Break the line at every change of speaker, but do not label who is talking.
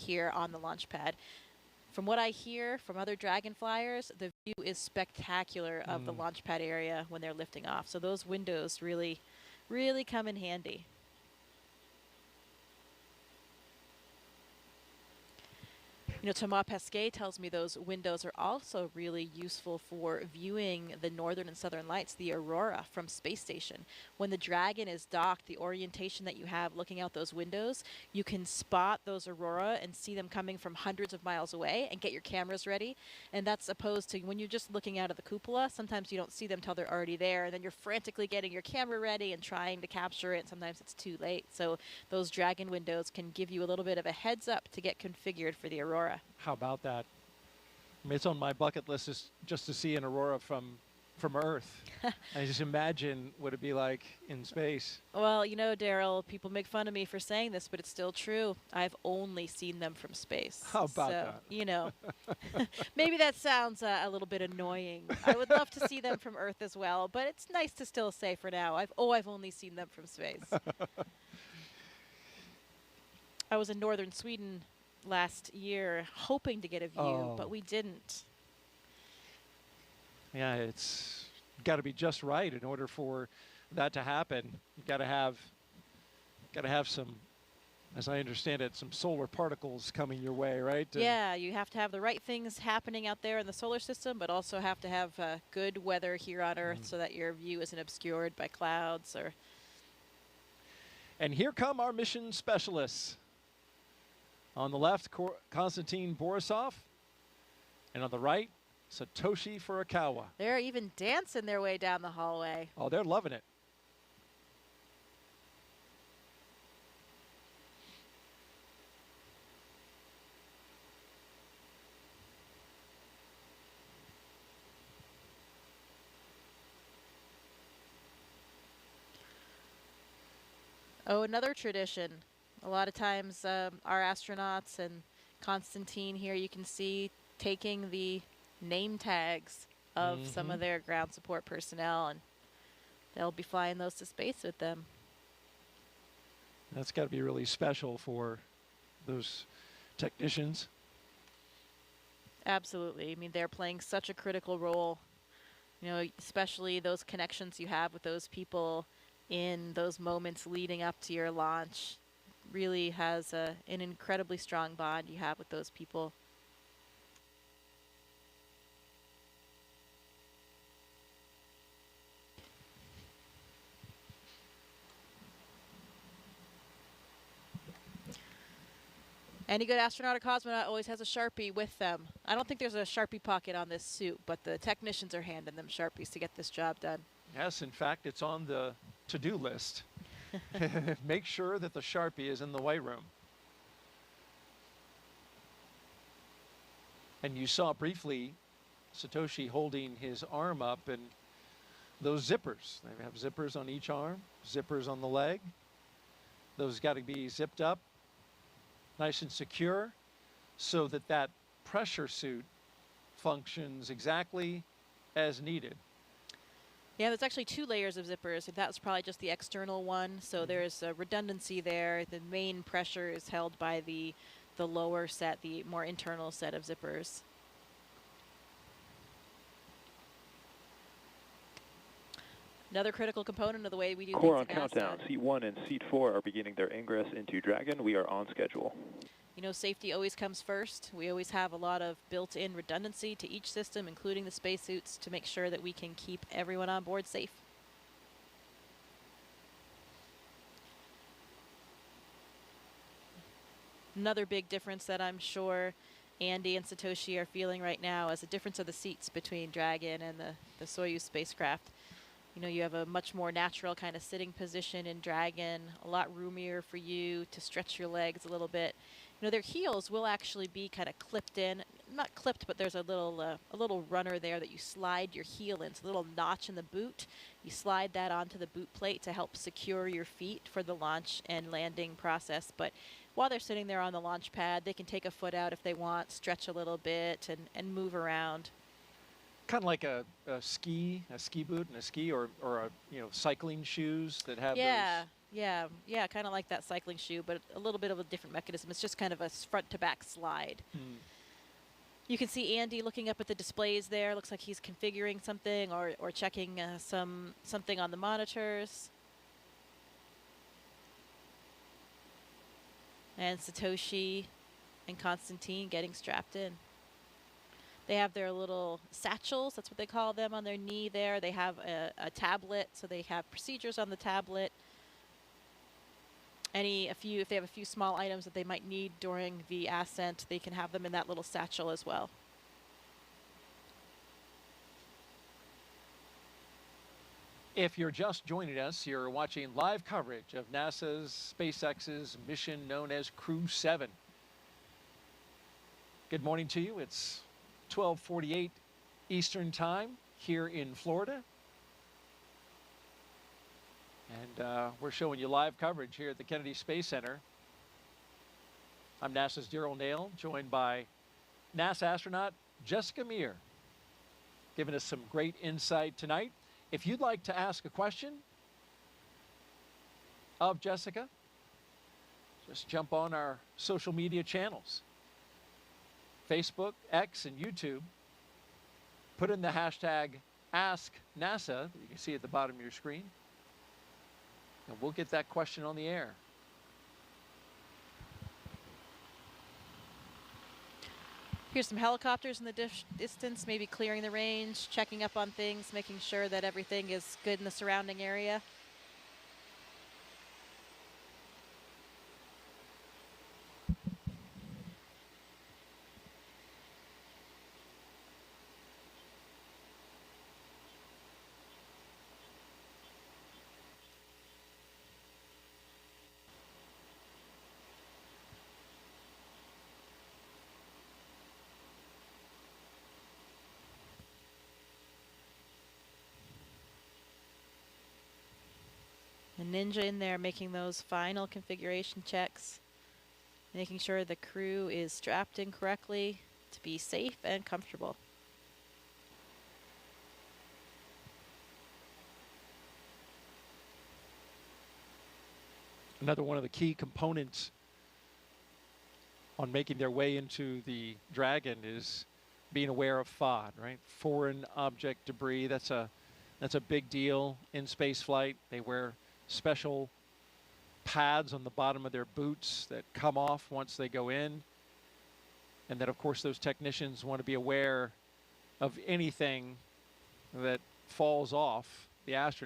here on the launch pad. From what I hear from other Dragon flyers, the view is spectacular of the launch pad area when they're lifting off. So those windows really, really come in handy. You know, Thomas Pesquet tells me those windows are also really useful for viewing the northern and southern lights, the aurora from space station. When the Dragon is docked, the orientation that you have looking out those windows, you can spot those aurora and see them coming from hundreds of miles away and get your cameras ready. And that's opposed to when you're just looking out of the cupola, sometimes you don't see them till they're already there, and then you're frantically getting your camera ready and trying to capture it, and sometimes it's too late. So those Dragon windows can give you a little bit of a heads up to get configured for the aurora.
How about that? I mean, it's on my bucket list just to see an aurora from Earth. I just imagine what it'd be like in space.
Well, you know, Daryl, people make fun of me for saying this, but it's still true. I've only seen them from space.
How about that?
You know, maybe that sounds a little bit annoying. I would love to see them from Earth as well, but it's nice to still say for now, I've only seen them from space. I was in northern Sweden last year hoping to get a view, but we didn't.
Yeah, it's got to be just right in order for that to happen. You got to have some, as I understand it, some solar particles coming your way, right?
Yeah, you have to have the right things happening out there in the solar system, but also have to have good weather here on Earth so that your view isn't obscured by clouds or.
And here come our mission specialists. On the left, Konstantin Borisov, and on the right, Satoshi Furukawa.
They're even dancing their way down the hallway.
Oh, they're loving it.
Oh, another tradition. A lot of times our astronauts and Konstantin here, you can see taking the name tags of some of their ground support personnel, and they'll be flying those to space with them.
That's got to be really special for those technicians.
Absolutely. I mean, they're playing such a critical role, you know, especially those connections you have with those people in those moments leading up to your launch. Really has an incredibly strong bond you have with those people. Any good astronaut or cosmonaut always has a Sharpie with them. I don't think there's a Sharpie pocket on this suit, but the technicians are handing them Sharpies to get this job done.
Yes, in fact, it's on the to-do list. Make sure that the Sharpie is in the white room. And you saw briefly Satoshi holding his arm up, and those zippers. They have zippers on each arm, zippers on the leg. Those got to be zipped up, nice and secure, so that that pressure suit functions exactly as needed.
Yeah, there's actually 2 layers of zippers. That was probably just the external one, so there's a redundancy there. The main pressure is held by the lower set, the more internal set of zippers. Another critical component of the way we do
Core on countdown. Seat 1 and Seat 4 are beginning their ingress into Dragon. We are on schedule.
You know, safety always comes first. We always have a lot of built-in redundancy to each system, including the spacesuits, to make sure that we can keep everyone on board safe. Another big difference that I'm sure Andy and Satoshi are feeling right now is the difference of the seats between Dragon and the Soyuz spacecraft. You know, you have a much more natural kind of sitting position in Dragon, a lot roomier for you to stretch your legs a little bit. You know, their heels will actually be kind of clipped in, not clipped, but there's a little runner there that you slide your heel in. It's a little notch in the boot. You slide that onto the boot plate to help secure your feet for the launch and landing process. But while they're sitting there on the launch pad, they can take a foot out if they want, stretch a little bit, and move around.
Kind of like a ski boot and a ski or cycling shoes that have those.
Yeah, yeah, kind of like that cycling shoe, but a little bit of a different mechanism. It's just kind of a front to back slide. You can see Andy looking up at the displays there. Looks like he's configuring something or checking something on the monitors. And Satoshi and Konstantin getting strapped in. They have their little satchels, that's what they call them, on their knee there. They have a tablet, so they have procedures on the tablet. If they have a few small items that they might need during the ascent, they can have them in that little satchel as well.
If you're just joining us, you're watching live coverage of NASA's SpaceX's mission known as Crew 7. Good morning to you. It's 12:48 Eastern Time here in Florida. And we're showing you live coverage here at the Kennedy Space Center. I'm NASA's Daryl Nail, joined by NASA astronaut Jessica Meir, giving us some great insight tonight. If you'd like to ask a question of Jessica, just jump on our social media channels, Facebook, X, and YouTube. Put in the hashtag #AskNASA that you can see at the bottom of your screen, and we'll get that question on the air.
Here's some helicopters in the distance, maybe clearing the range, checking up on things, making sure that everything is good in the surrounding area. The Ninja in there making those final configuration checks, making sure the crew is strapped in correctly to be safe and comfortable.
Another one of the key components on making their way into the Dragon is being aware of FOD, right? Foreign object debris. That's a big deal in space flight. They wear special pads on the bottom of their boots that come off once they go in. And then, of course, those technicians want to be aware of anything that falls off the astronaut.